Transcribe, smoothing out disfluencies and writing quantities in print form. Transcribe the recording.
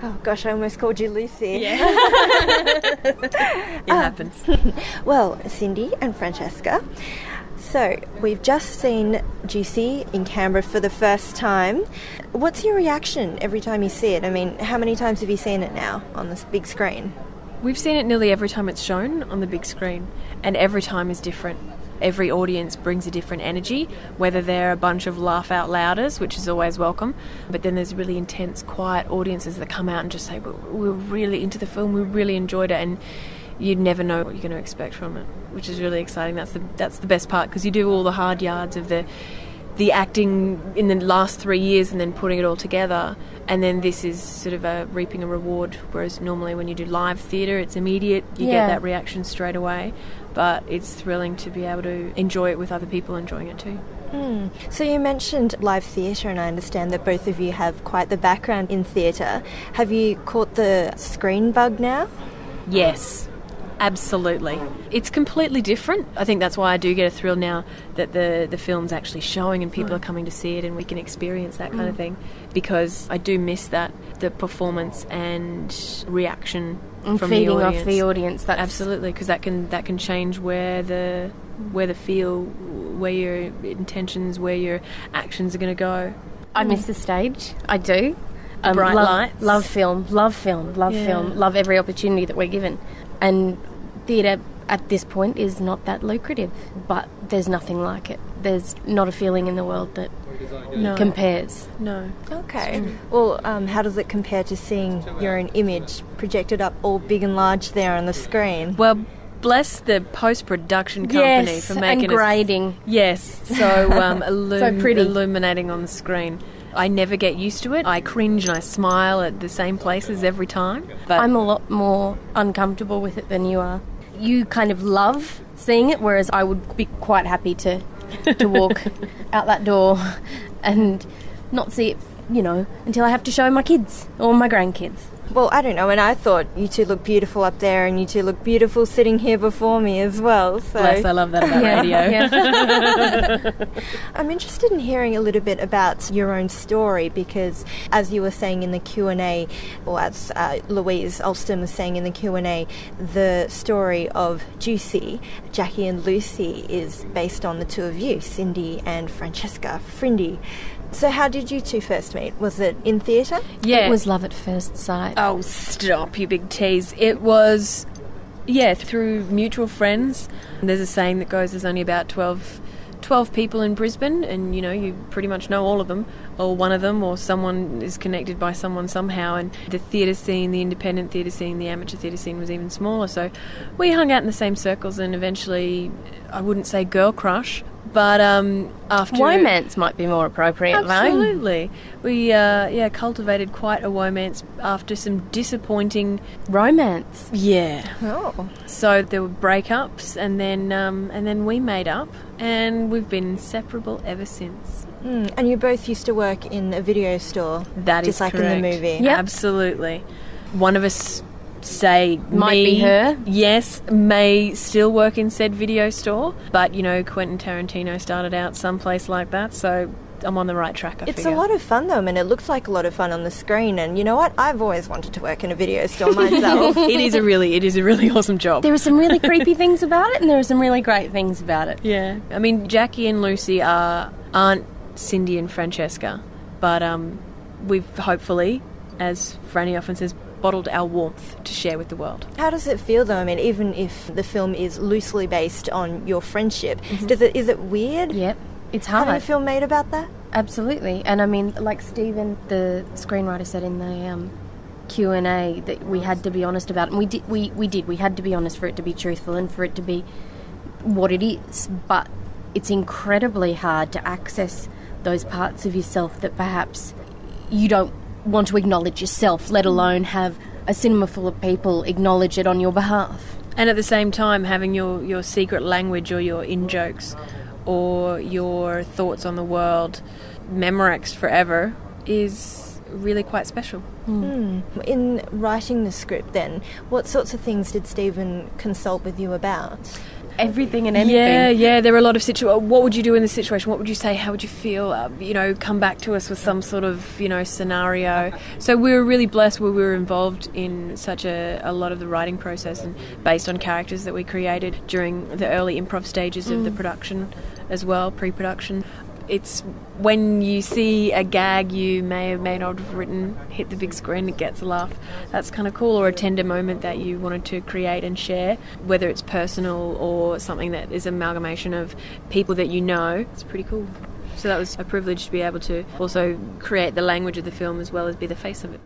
Oh gosh, I almost called you Lucy. Yeah. It happens. Well, Cindy and Francesca, so we've just seen Juicy in Canberra for the first time. What's your reaction every time you see it? I mean, how many times have you seen it now on this big screen? We've seen it nearly every time it's shown on the big screen, and every time is different. Every audience brings a different energy, whether they're a bunch of laugh-out-louders, which is always welcome, but then there's really intense, quiet audiences that come out and just say, we're really into the film, we really enjoyed it, and you never know what you're going to expect from it, which is really exciting. That's the best part, because you do all the hard yards of the acting in the last 3 years and then putting it all together, and then this is sort of reaping a reward, whereas normally when you do live theatre it's immediate, you get that reaction straight away, but it's thrilling to be able to enjoy it with other people enjoying it too. So you mentioned live theatre, and I understand that both of you have quite the background in theatre. Have you caught the screen bug now? Yes. Absolutely. It's completely different. I think that's why I do get a thrill now that the film's actually showing and people are coming to see it and we can experience that kind of thing, because I do miss that, the performance and reaction and from feeding the audience. off the audience. That's absolutely, because that can change where the feel, where your intentions, where your actions are going to go. I miss the stage. I do. Bright lights. Love film, love every opportunity that we're given. And theatre at this point is not that lucrative, but there's nothing like it. There's not a feeling in the world that compares. No. Okay. Well, how does it compare to seeing your own image projected up all big and large there on the screen? Well, bless the post-production company for making and grading. So pretty. illuminating on the screen. I never get used to it. I cringe and I smile at the same places every time. But I'm a lot more uncomfortable with it than you are. You kind of love seeing it, whereas I would be quite happy to walk out that door and not see it, until I have to show my kids or my grandkids. Well, I don't know, and I thought you two look beautiful up there and you two look beautiful sitting here before me as well. So. Bless, I love that about radio. Yeah. I'm interested in hearing a little bit about your own story, because as you were saying in the Q&A, or as Louise Alston was saying in the Q&A, the story of Juicy, Jackie and Lucy, is based on the two of you, Cindy and Francesca Frindy. So how did you two first meet? Was it in theatre? Yeah. It was love at first sight. Oh, stop, you big tease. It was, through mutual friends. There's a saying that goes, there's only about 12 people in Brisbane, and, you pretty much know all of them, or one of them, or someone is connected by someone somehow, and the theatre scene, the independent theatre scene, the amateur theatre scene was even smaller, so we hung out in the same circles, and eventually, I wouldn't say girl crush, but after... Womance might be more appropriate, absolutely. Though. We, cultivated quite a womance after some disappointing... Romance. Yeah. Oh. So there were breakups, and then we made up, and we've been inseparable ever since. And you both used to work in a video store. That just is like correct. In the movie. Yep. Absolutely. One of us, say might be her. Yes, may still work in said video store, but Quentin Tarantino started out someplace like that, so I'm on the right track. It's a lot of fun though, and it looks like a lot of fun on the screen. And you know what? I've always wanted to work in a video store myself. It is a really awesome job. There are some really creepy things about it, and there are some really great things about it. Yeah, I mean, Jackie and Lucy aren't Cindy and Francesca, but we've hopefully, as Franny often says, bottled our warmth to share with the world. How does it feel though? I mean, even if the film is loosely based on your friendship, is it weird? Yep, it's hard. Having a film made about that? Absolutely. And I mean, like Stephen, the screenwriter, said in the Q&A that we had to be honest about it. And we did. We had to be honest for it to be truthful and for it to be what it is. But it's incredibly hard to access those parts of yourself that perhaps you don't want to acknowledge yourself, let alone have a cinema full of people acknowledge it on your behalf. And at the same time, having your secret language or your in-jokes or your thoughts on the world Memorex forever is really quite special. In writing the script then, what sorts of things did Stephen consult with you about? everything and anything. Yeah, there are a lot of situations. What would you do in this situation? What would you say? How would you feel? Come back to us with some sort of, scenario. So we were really blessed where we were involved in such a lot of the writing process, and based on characters that we created during the early improv stages of the production as well, pre-production. It's when you see a gag you may not have written hit the big screen, it gets a laugh. That's kind of cool. Or a tender moment that you wanted to create and share, whether it's personal or something that is an amalgamation of people that you know. It's pretty cool. So that was a privilege to be able to also create the language of the film as well as be the face of it.